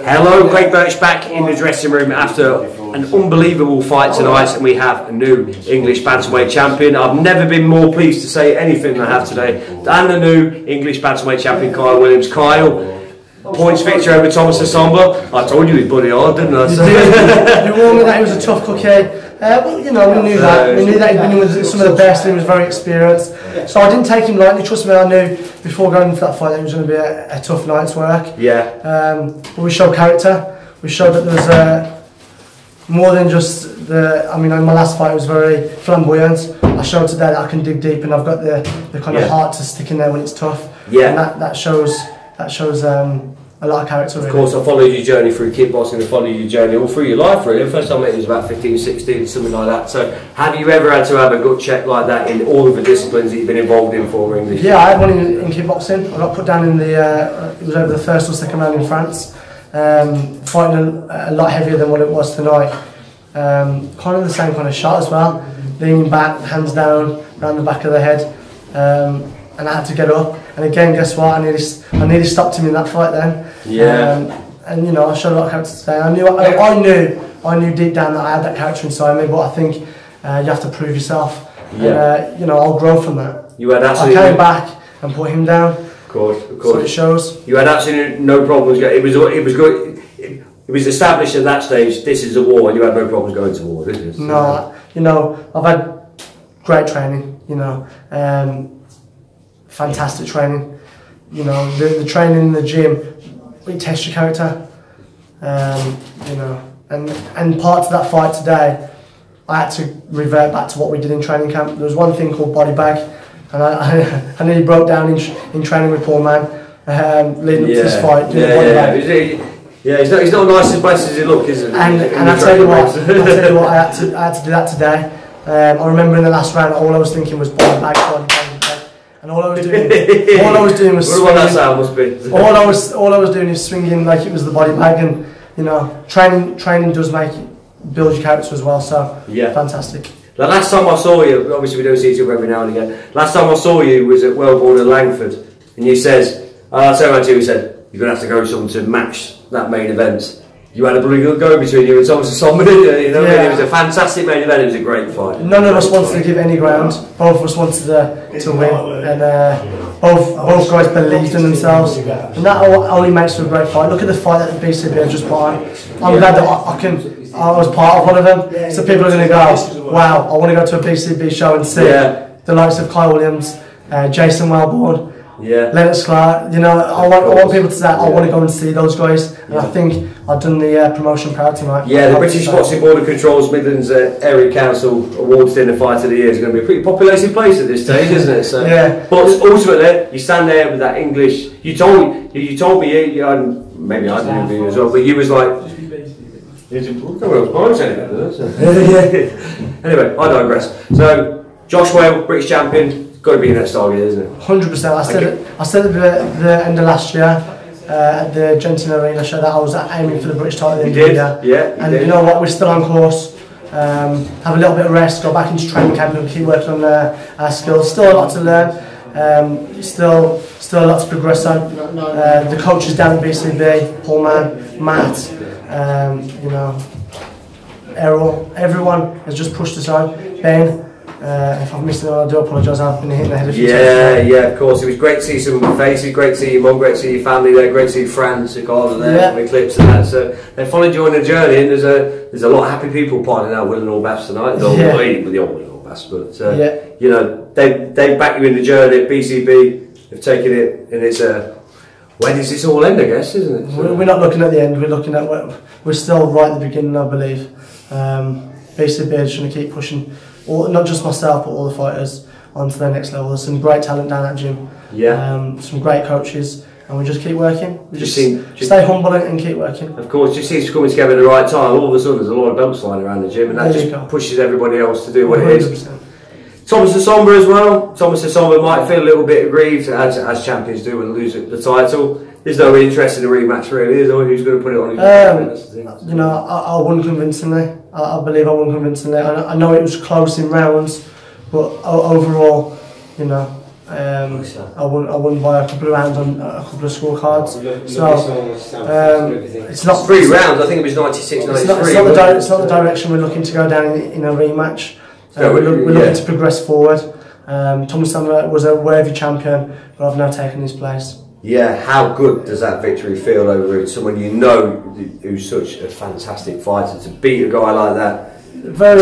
Hello, Craig Birch back in the dressing room after an unbelievable fight tonight, and we have a new English bantamweight champion. I've never been more pleased to say anything than I have today. And the new English bantamweight champion, Kyle Williams. Kyle, points victory over Thomas Essomba. I told you he'd buddy hard, didn't I? You warned me that he was a tough cookie. Well, you know, we knew that. We knew that he'd been in with some of the best and he was very experienced. So I didn't take him lightly. Trust me, I knew before going into that fight that it was going to be a tough night's work. Yeah. But we showed character. We showed that there was more than just the. I mean, in my last fight it was very flamboyant. I showed today that I can dig deep and I've got the kind of heart to stick in there when it's tough. Yeah. And that shows a lot of character. Of course, I followed your journey through kickboxing, I followed your journey all through your life really. The first time I met you was about 15, 16, something like that. So have you ever had to have a gut check like that in all of the disciplines that you've been involved in for English? Yeah, I had one in kickboxing. I got put down in the, it was over the first or second round in France. Fighting a lot heavier than what it was tonight. Kind of the same kind of shot as well. Leaning back, hands down, around the back of the head. And I had to get up. And again, guess what? I nearly stopped him in that fight then. Yeah. And you know, I showed a lot of character today. I knew deep down that I had that character inside me. But I think you have to prove yourself. Yeah. And, you know, I'll grow from that. You had absolutely. I came back and put him down. Of course. So it shows. You had absolutely no problems. It was good. It was established at that stage. This is a war, and you had no problems going to war, did you? So. No, you know, I've had great training. You know. Fantastic training, you know, the training in the gym, it tests your character, you know, and parts of that fight today, I had to revert back to what we did in training camp. There was one thing called body bag, and I nearly broke down in training with Paul Man, leading up to this fight, doing body bag. Yeah, he's not the nicest place as he look, is it? And I tell you what, I had to do that today. I remember in the last round, all I was thinking was body bag, body bag. And all I was doing was swinging. That sound must be. all I was doing is swinging like it was the body bag, and you know, training does build your character as well. So yeah, fantastic. The last time I saw you, obviously we don't see each other every now and again. Last time I saw you was at Wellborn in Langford, and you says, I turned around to you and said, you're gonna have to go something to match that main event. You had a bloody good go between you and Thomas Essomba, didn't you? You know, yeah. It was a fantastic main event. It was a great fight. None of us wanted to give any ground. Both of us wanted to win, and both guys believed in themselves, and that only makes for a great fight. Look at the fight that the BCB have just put on. I'm glad that I was part of one of them. So people are going to go, wow, I want to go to a BCB show and see the likes of Kyle Williams, Jason Wellborn. Yeah. Lennox Clark, you know, I want people to say I want to go and see those guys, and I think I've done the promotion proud tonight. Yeah, the British Boxing Board of Control's Midlands Area Council Awards Dinner Fight of the Year is going to be a pretty populated place at this stage, isn't it? So, yeah. But ultimately, you stand there with that English. You told me, maybe I didn't do as well, but you was like. Anyway, I digress. So, Josh Whale, British champion. Got to be next target, isn't it? 100%. I said at the end of last year at the Genting Arena show that I was aiming for the British title in the year. Yeah. And you know what? We're still on course. Have a little bit of rest. Go back into training camp and keep working on our skills. Still a lot to learn. Still a lot to progress on. The coaches down at BCB, Paul Man, Matt, you know, Errol, everyone has just pushed us on. Ben. If I've missed anyone, I do apologise. I've been hitting the head a few times. Yeah, of course. It was great to see some faces, great to see your mum, great to see your family there, great to see friends, Ricardo there, with clips and that. So they followed you on the journey, and there's a lot of happy people partying out Willenhall Baths tonight. With the old Willenhall Baths, but you know, they back you in the journey at BCB. They've taken it, and it's when does this all end? I guess, isn't it? So we're not looking at the end. We're looking at we're still right at the beginning, I believe. BCB is just going to keep pushing. Not just myself, but all the fighters onto their next level. There's some great talent down that gym. Yeah. Some great coaches, and we just keep working. We just stay humble and keep working. Of course, just seems coming together at the right time. All of a sudden, there's a lot of belts flying around the gym, and that just pushes everybody else to do what 100%. It is. Thomas Essomba as well. Thomas Essomba might feel a little bit aggrieved, as champions do when they lose the title. There's no interest in the rematch, really, is there? Who's going to put it on? You know, I won convincingly. I believe I won convincingly. I know it was close in rounds, but overall, you know, I won by a couple of rounds on a couple of scorecards. It's not 3 rounds. I think it was 96, 93. It's not the direction we're looking to go down in a rematch. We're looking to progress forward. Thomas Essomba was a worthy champion, but I've now taken his place. Yeah, how good does that victory feel over someone you know who's such a fantastic fighter? To beat a guy like that,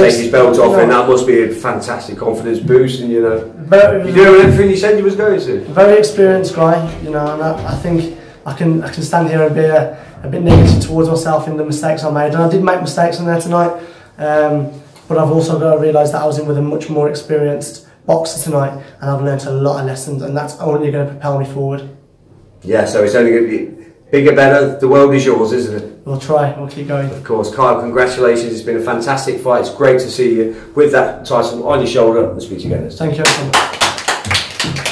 take his belt off, and that must be a fantastic confidence boost. And you do everything you said you was going to. Very experienced guy, and I think I can stand here and be a bit negative towards myself in the mistakes I made, and I did make mistakes in there tonight. But I've also got to realise that I was in with a much more experienced boxer tonight, and I've learnt a lot of lessons, and that's only going to propel me forward. Yeah, so it's only going to be bigger, better. The world is yours, isn't it? We'll try. We'll keep going. Of course. Kyle, congratulations. It's been a fantastic fight. It's great to see you with that title on your shoulder. I'll speak to you again. Thank you so much.